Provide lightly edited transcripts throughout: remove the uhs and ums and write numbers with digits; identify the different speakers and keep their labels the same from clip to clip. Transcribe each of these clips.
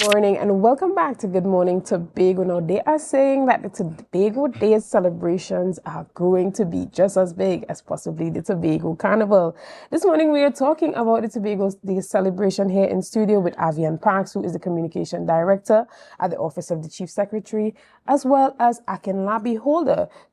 Speaker 1: Morning and welcome back to Good Morning Tobago. Now they are saying that the Tobago Day celebrations are going to be just as big as possibly the Tobago Carnival. This morning we are talking about the Tobago Day celebration here in studio with Avian, who is the communication director at the Office of the Chief Secretary, as well as Akinlabi,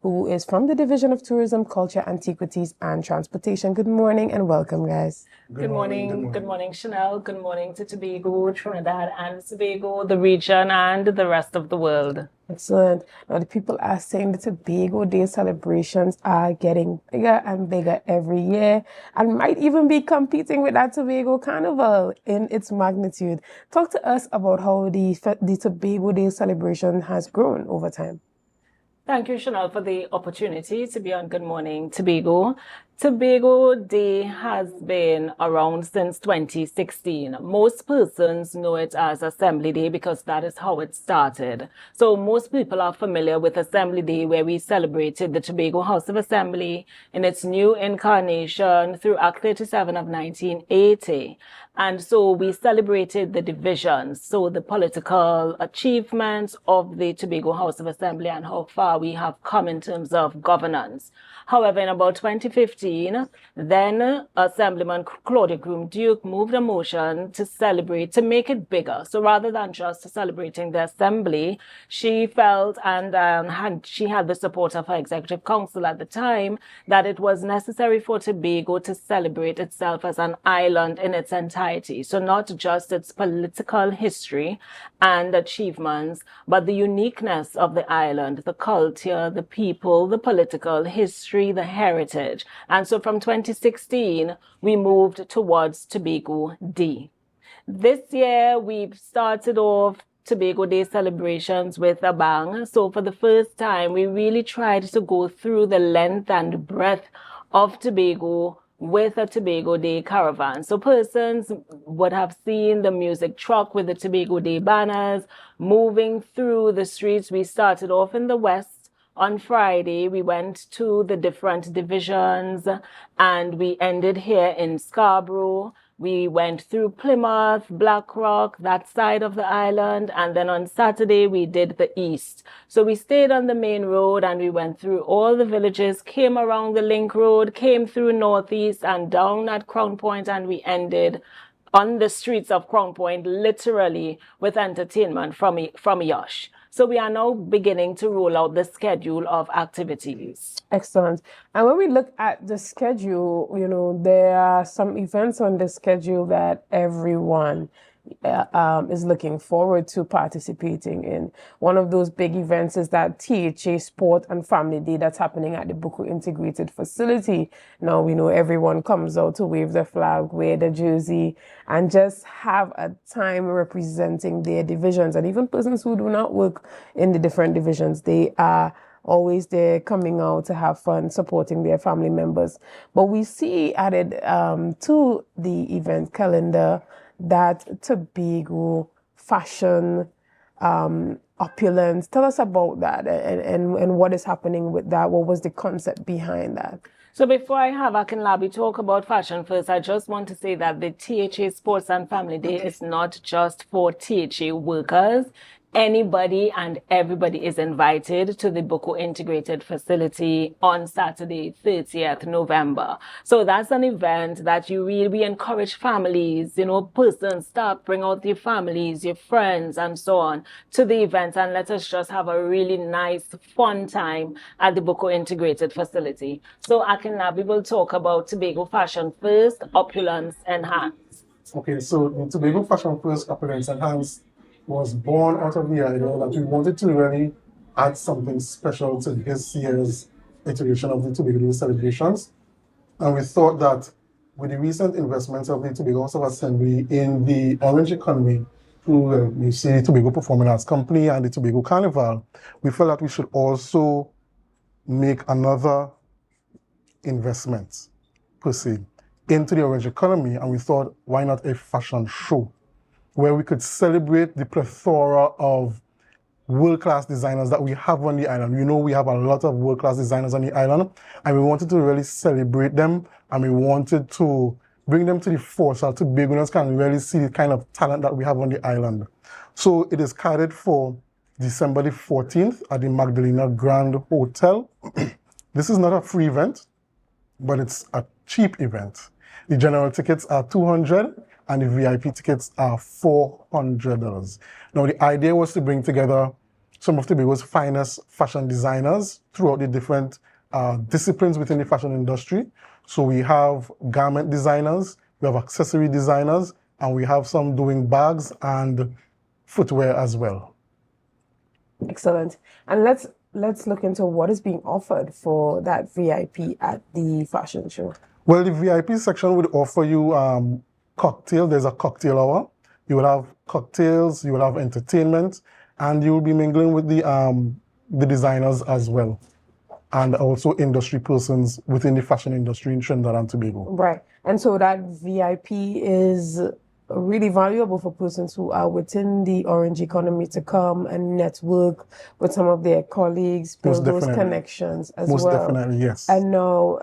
Speaker 1: who is from the Division of Tourism, Culture, Antiquities and Transportation. Good morning and welcome, guys.
Speaker 2: Good morning. Good morning, Shenell. Good morning to Tobago, Trinidad and Tobago, the region, and the rest of the world.
Speaker 1: Excellent. Now, the people are saying the Tobago Day celebrations are getting bigger and bigger every year and might even be competing with that Tobago Carnival in its magnitude. Talk to us about how the Tobago Day celebration has grown over time.
Speaker 2: Thank you, Shenell, for the opportunity to be on Good Morning Tobago. Tobago Day has been around since 2016. Most persons know it as Assembly Day because that is how it started. So most people are familiar with Assembly Day, where we celebrated the Tobago House of Assembly in its new incarnation through Act 37 of 1980. And so we celebrated the divisions, so the political achievements of the Tobago House of Assembly and how far we have come in terms of governance. However, in about 2015, then Assemblyman Claudia Groom-Duke moved a motion to celebrate, to make it bigger. So rather than just celebrating the Assembly, she felt, and she had the support of her Executive Council at the time, that it was necessary for Tobago to celebrate itself as an island in its entirety. So not just its political history and achievements, but the uniqueness of the island, the culture, the people, the political history, the heritage. And so from 2016, we moved towards Tobago Day. This year, we've started off Tobago Day celebrations with a bang. So for the first time, we really tried to go through the length and breadth of Tobago with a Tobago Day caravan. So persons would have seen the music truck with the Tobago Day banners moving through the streets. We started off in the west. On Friday, we went to the different divisions and we ended here in Scarborough. We went through Plymouth, Blackrock, that side of the island. And then on Saturday, we did the east. So we stayed on the main road and we went through all the villages, came around the link road, came through Northeast and down at Crown Point, and we ended on the streets of Crown Point, literally with entertainment from Yosh. So we are now beginning to roll out the schedule of activities.
Speaker 1: Excellent. And when we look at the schedule, there are some events on the schedule that everyone is looking forward to participating in. One of those big events is that THA Sport and Family Day that's happening at the Buku Integrated Facility. Now we know everyone comes out to wave the flag, wear the jersey, and just have a time representing their divisions. And even persons who do not work in the different divisions, they are always there coming out to have fun, supporting their family members. But we see added to the event calendar that Tobago fashion opulence. Tell us about that and what is happening with that. What was the concept behind that?
Speaker 2: So before I have Akinlabi talk about fashion first, I just want to say that the THA Sports and Family Day is not just for THA workers. Anybody and everybody is invited to the Buku Integrated Facility on Saturday, 30th November. So that's an event that we encourage families, persons, staff, bring out your families, your friends, and so on to the event, and let us just have a really nice, fun time at the Buku Integrated Facility. So Akinlabi will talk about Tobago Fashion First, Opulence Enhanced.
Speaker 3: Okay, so the Tobago Fashion First, Opulence Enhanced was born out of the idea that we wanted to really add something special to this year's iteration of the Tobago Day celebrations. And we thought that with the recent investments of the Tobago House of Assembly in the orange economy, through you see Tobago Performing Arts Company and the Tobago Carnival, we felt that we should also make another investment, per se, into the orange economy. And we thought, why not a fashion show, where we could celebrate the plethora of world-class designers that we have on the island. We have a lot of world-class designers on the island, and we wanted to really celebrate them, and we wanted to bring them to the fore so Tobagonians can really see the kind of talent that we have on the island. So it is carried for December the 14th at the Magdalena Grand Hotel. This is not a free event, but it's a cheap event. The general tickets are $200 and the VIP tickets are $400. Now, the idea was to bring together some of Tobago's finest fashion designers throughout the different disciplines within the fashion industry. So we have garment designers, we have accessory designers, and we have some doing bags and footwear as well.
Speaker 1: Excellent. And let's look into what is being offered for that VIP at the fashion show.
Speaker 3: Well, the VIP section would offer you cocktail. There's a cocktail hour. You will have cocktails, you will have entertainment, and you will be mingling with the designers as well, and also industry persons within the fashion industry in Trinidad and Tobago.
Speaker 1: Right. And so that VIP is really valuable for persons who are within the orange economy to come and network with some of their colleagues, build those connections as well.
Speaker 3: Most definitely, yes.
Speaker 1: And now,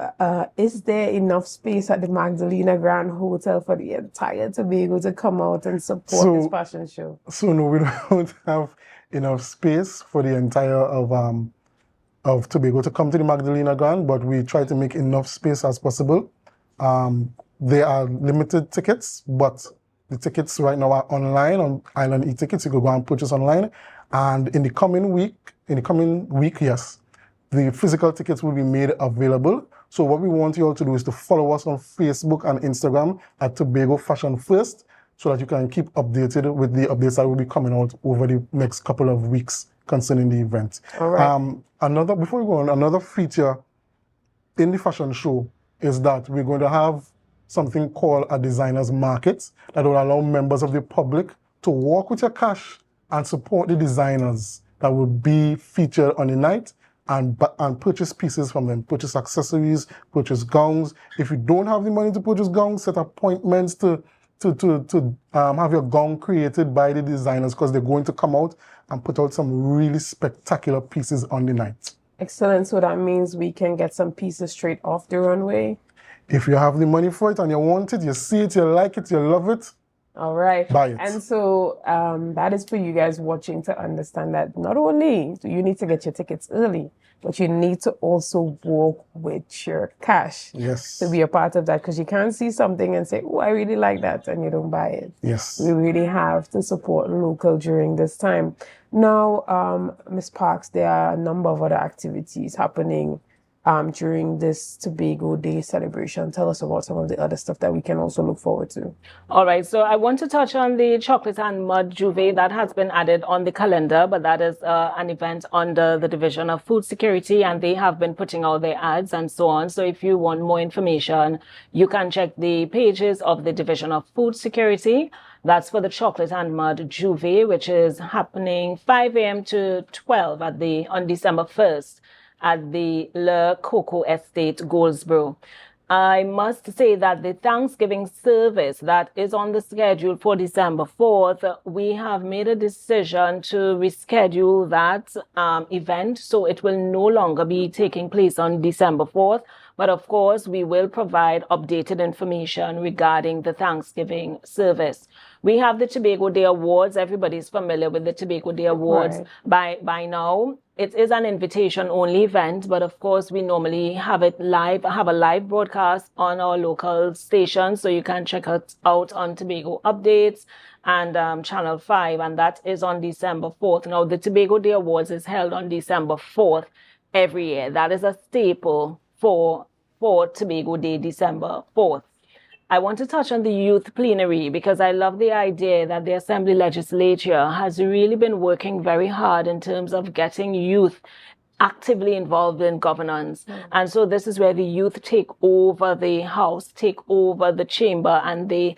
Speaker 1: is there enough space at the Magdalena Grand Hotel for the entire Tobago to come out and support this fashion show? So
Speaker 3: no, we don't have enough space for the entire of Tobago to come to the Magdalena Grand, but we try to make enough space as possible. There are limited tickets, but the tickets right now are online on Island e-tickets. You could go and purchase online. And in the coming week, yes, the physical tickets will be made available. So what we want you all to do is to follow us on Facebook and Instagram at Tobago Fashion First, so that you can keep updated with the updates that will be coming out over the next couple of weeks concerning the event.
Speaker 1: All right.
Speaker 3: Before we go on, another feature in the fashion show is that we're going to have something called a designer's market that will allow members of the public to walk with your cash and support the designers that will be featured on the night and purchase pieces from them, purchase accessories, purchase gowns. If you don't have the money to purchase gowns, set appointments to have your gown created by the designers, because they're going to come out and put out some really spectacular pieces on the night.
Speaker 1: Excellent. So that means we can get some pieces straight off the runway.
Speaker 3: If you have the money for it and you want it, you see it, you like it, you love it,
Speaker 1: all right,
Speaker 3: buy it.
Speaker 1: And so that is for you guys watching to understand that not only do you need to get your tickets early, but you need to also walk with your cash.
Speaker 3: Yes.
Speaker 1: To be a part of that, because you can't see something and say, oh, I really like that, and you don't buy it.
Speaker 3: Yes.
Speaker 1: We really have to support local during this time. Now, Ms. Parks, there are a number of other activities happening during this Tobago Day celebration. Tell us about some of the other stuff that we can also look forward to.
Speaker 2: All right, so I want to touch on the Chocolate and Mud Juve that has been added on the calendar, but that is an event under the Division of Food Security, and they have been putting out their ads and so on. So if you want more information, you can check the pages of the Division of Food Security. That's for the Chocolate and Mud Juve, which is happening 5 a.m. to 12 on December 1st. At the Le Coco Estate, Goldsboro. I must say that the Thanksgiving service that is on the schedule for December 4th, we have made a decision to reschedule that event, so it will no longer be taking place on December 4th. But of course, we will provide updated information regarding the Thanksgiving service. We have the Tobago Day Awards. Everybody's familiar with the Tobago Day Awards by now. It is an invitation-only event, but of course, we normally have a live broadcast on our local station, so you can check it out on Tobago Updates and Channel 5, and that is on December 4th. Now, the Tobago Day Awards is held on December 4th every year. That is a staple for Tobago Day, December 4th. I want to touch on the youth plenary because I love the idea that the Assembly Legislature has really been working very hard in terms of getting youth actively involved in governance. And so this is where the youth take over the House, take over the chamber, and they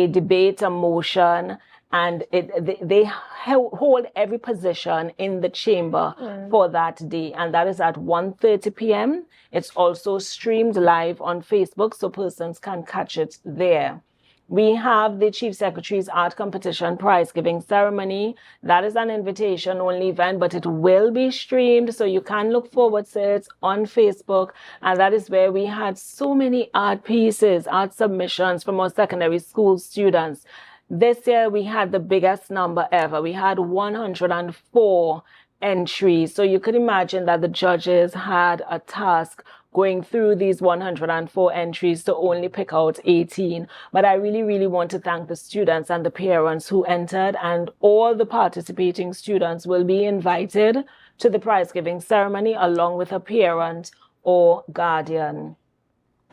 Speaker 2: debate a motion, and they hold every position in the chamber for that day. And that is at 1:30 p.m. It's also streamed live on Facebook, so persons can catch it there. We have the Chief Secretary's Art Competition prize giving ceremony. That is an invitation only event, but it will be streamed, so you can look forward to it on Facebook. And that is where we had so many art pieces, art submissions from our secondary school students. This year we had the biggest number ever. We had 104 entries. So you could imagine that the judges had a task going through these 104 entries to only pick out 18. But I really, really want to thank the students and the parents who entered, and all the participating students will be invited to the prize giving ceremony along with a parent or guardian.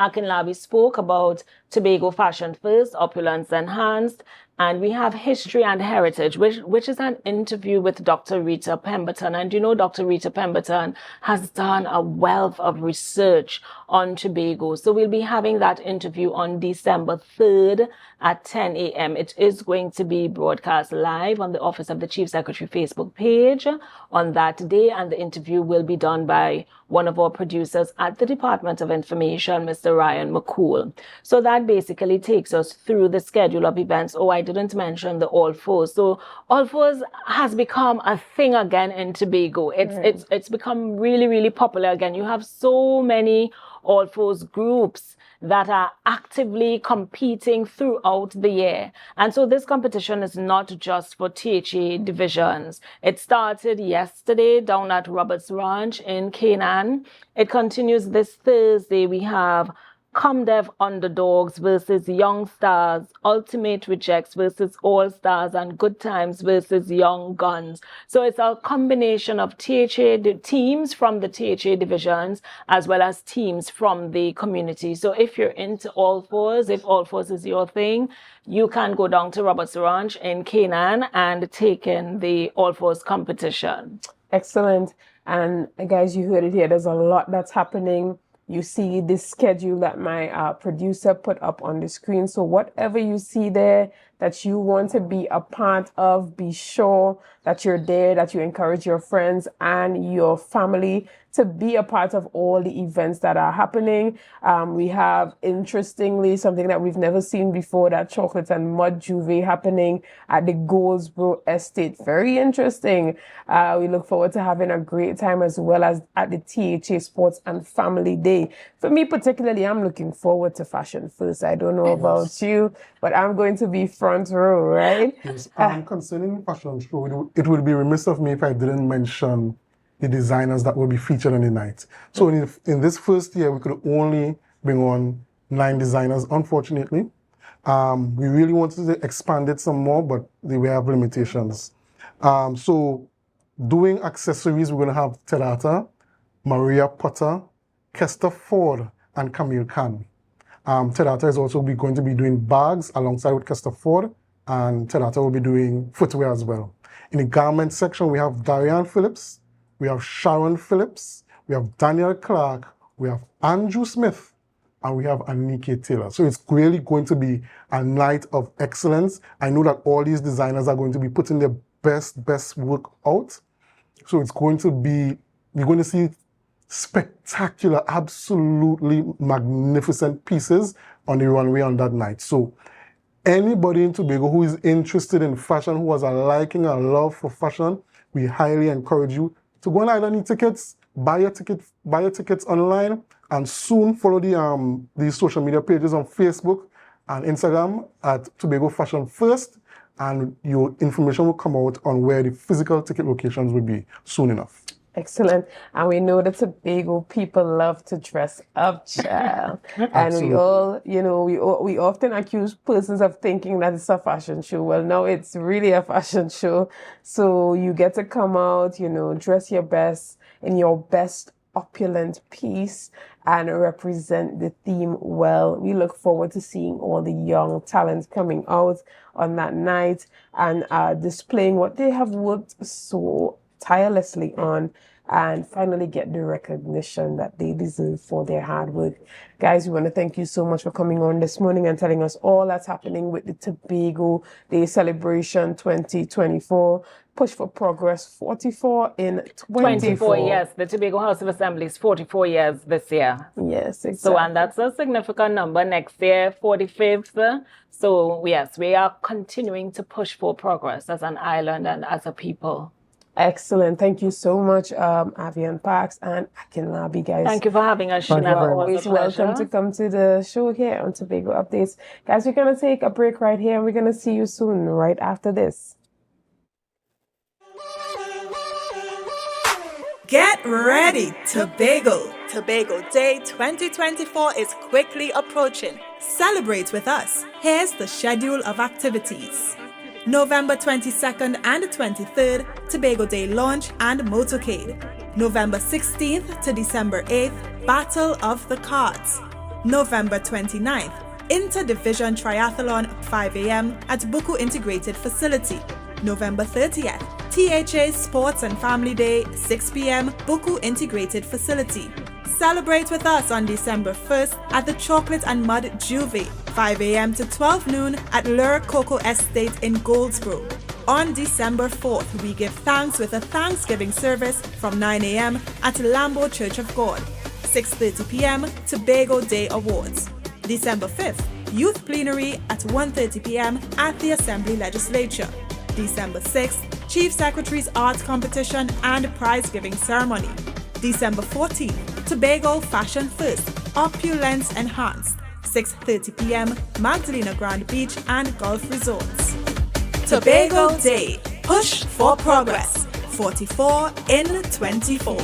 Speaker 2: Akinlabi spoke about Tobago Fashion First, Opulence Enhanced, and we have History and Heritage, which is an interview with Dr. Rita Pemberton. And you know, Dr. Rita Pemberton has done a wealth of research on Tobago. So we'll be having that interview on December 3rd at 10 a.m. It is going to be broadcast live on the Office of the Chief Secretary Facebook page on that day, and the interview will be done by one of our producers at the Department of Information, Mr. Ryan McCool. So that basically takes us through the schedule of events. Oh, I didn't mention the All Fours. So All Fours has become a thing again in Tobago. It's become really, really popular again. You have so many All Fours groups that are actively competing throughout the year. And so this competition is not just for THA divisions. It started yesterday down at Roberts Ranch in Canaan. It continues this Thursday. We have ComDev Underdogs versus Young Stars, Ultimate Rejects versus All Stars, and Good Times versus Young Guns. So it's a combination of teams from the THA divisions as well as teams from the community. So if you're into All Fours, if All Fours is your thing, you can go down to Roberts Ranch in Canaan and take in the All Fours competition.
Speaker 1: Excellent. And guys, you heard it here. There's a lot that's happening. You see this schedule that my producer put up on the screen. So whatever you see there that you want to be a part of, be sure that you're there, that you encourage your friends and your family to be a part of all the events that are happening. We have, interestingly, something that we've never seen before, that chocolate and mud juve happening at the Goldsboro Estate. Very interesting. We look forward to having a great time, as well as at the THA Sports and Family Day. For me particularly, I'm looking forward to Fashion First. I don't know about you, but I'm going to be front row, right?
Speaker 3: Yes. Concerning fashion show, it would be remiss of me if I didn't mention the designers that will be featured on the night. So in this first year, we could only bring on 9 designers, unfortunately. We really wanted to expand it some more, but we have limitations. So doing accessories, we're going to have Terata, Maria Potter, Kester Ford, and Camille Khan. Terata is also going to be doing bags alongside with Kester Ford, and Terata will be doing footwear as well. In the garment section, we have Darian Phillips, we have Sharon Phillips, we have Daniel Clark, we have Andrew Smith, and we have Anike Taylor. So it's really going to be a night of excellence. I know that all these designers are going to be putting their best work out. So it's going to be, you're going to see spectacular, absolutely magnificent pieces on the runway on that night. So anybody in Tobago who is interested in fashion, who has a liking, a love for fashion, we highly encourage you to go and either need tickets, buy your tickets online, and soon follow the social media pages on Facebook and Instagram at Tobago Fashion First, and your information will come out on where the physical ticket locations will be soon enough.
Speaker 1: Excellent. And we know that Tobago people love to dress up, child. And we all, we often accuse persons of thinking that it's a fashion show. Well, no, it's really a fashion show. So you get to come out, dress your best in your best opulent piece and represent the theme well. We look forward to seeing all the young talents coming out on that night and displaying what they have worked so tirelessly on and finally get the recognition that they deserve for their hard work. Guys, we want to thank you so much for coming on this morning and telling us all that's happening with the Tobago Day Celebration 2024. Push for Progress 44 in 24
Speaker 2: years. The Tobago House of Assembly is 44 years this year.
Speaker 1: Yes, exactly.
Speaker 2: So, and that's a significant number. Next year, 45th. So, yes, we are continuing to push for progress as an island and as a people.
Speaker 1: Excellent. Thank you so much, Avian Parks and Akinlabi, guys.
Speaker 2: Thank you for having us, Shenell.
Speaker 1: Always welcome to come to the show here on Tobago Updates. Guys, we're going to take a break right here, and we're going to see you soon, right after this.
Speaker 4: Get ready, Tobago! Tobago Day 2024 is quickly approaching. Celebrate with us. Here's the schedule of activities. November 22nd and 23rd, Tobago Day Launch and Motorcade. November 16th to December 8th, Battle of the Cards. November 29th, Interdivision Triathlon 5 a.m. at Buku Integrated Facility. November 30th, THA Sports and Family Day 6 p.m. Buku Integrated Facility. Celebrate with us on December 1st at the Chocolate and Mud Juve, 5 a.m. to 12 noon at Lure Coco Estate in Goldsboro. On December 4th, we give thanks with a Thanksgiving service from 9 a.m. at Lambo Church of God. 6:30 p.m. Tobago Day Awards. December 5th, Youth Plenary at 1:30 p.m. at the Assembly Legislature. December 6th, Chief Secretary's Arts Competition and Prize Giving Ceremony. December 14th, Tobago Fashion First, Opulence Enhanced, 6:30 p.m., Magdalena Grand Beach and Golf Resorts. Tobago Day, push for progress, 44 in 24.